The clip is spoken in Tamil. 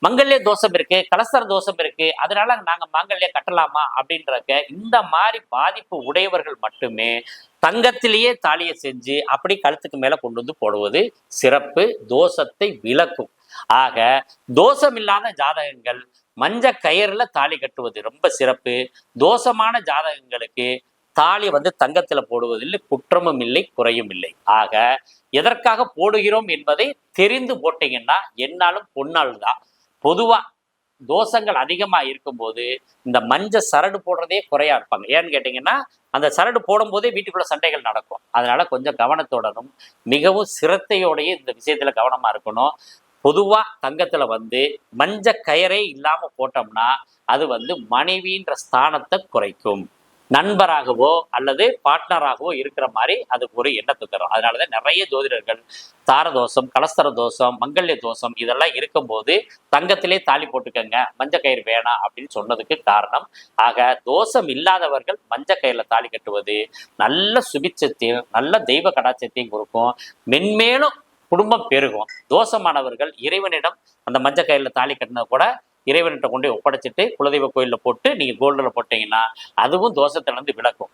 மங்கல்ய தோஷம் இருக்கு, கலஸ்தர தோஷம் இருக்கு, அதனால நாங்க மாங்கல்ய கட்டலாமா அப்படின்றக்க இந்த மாதிரி பாதிப்பு உடையவர்கள் மட்டுமே தங்கத்திலேயே தாலியை செஞ்சு அப்படி கழுத்துக்கு மேல கொண்டு வந்து போடுவது சிறப்பு, தோஷத்தை விலக்கும். ஆக தோஷம் இல்லாத ஜாதகங்கள் மஞ்ச கயிறுல தாலி கட்டுவது ரொம்ப சிறப்பு. தோஷமான ஜாதகங்களுக்கு தாலி தங்கத்துல போடுவதில் குற்றமும் இல்லை, குறையும் இல்லை. ஆக எதற்காக போடுகிறோம் என்பதை தெரிந்து போட்டீங்கன்னா என்னாலும் பொன்னாள் தான். பொதுவா தோஷங்கள் அதிகமா இருக்கும்போது இந்த மஞ்ச சரடு போடுறதே குறையா இருப்பாங்க. ஏன்னு கேட்டீங்கன்னா அந்த சரடு போடும் போதே வீட்டுக்குள்ள சண்டைகள் நடக்கும். அதனால கொஞ்சம் கவனத்தோடனும் மிகவும் சிரத்தையோடையே இந்த விஷயத்துல கவனமா இருக்கணும். பொதுவா தங்கத்துல மஞ்ச கயரே இல்லாம போட்டோம்னா அது மனைவின்ற ஸ்தானத்தை குறைக்கும். நண்பராகவோ அல்லது பார்ட்னராகவோ இருக்கிற மாதிரி அது ஒரு எண்ணத்தை தரும். அதனாலதான் நிறைய ஜோதிடர்கள் தாரதோஷம், கலஸ்தர தோஷம், மங்கல்ய தோஷம் இதெல்லாம் இருக்கும்போது தங்கத்திலே தாலி போட்டுக்கங்க, மஞ்ச கயிறு வேணாம் அப்படின்னு சொன்னதுக்கு காரணம். ஆக தோஷம் இல்லாதவர்கள் மஞ்ச கயிறுல தாலி கட்டுவது நல்ல சுபிச்சத்தையும் நல்ல தெய்வ கடாட்சத்தையும் கொடுக்கும். மென்மேலும் குடும்பம் பெருகும். தோஷமானவர்கள் இறைவனிடம் அந்த மஞ்ச கயிறுல தாலி கட்டினது கூட இறைவன்கிட்ட கொண்டு ஒப்படைச்சிட்டு குலதெய்வ கோயிலில் போட்டு நீங்க கோல்டில் போட்டீங்கன்னா அதுவும் தோஷத்திலிருந்து விலக்கும்.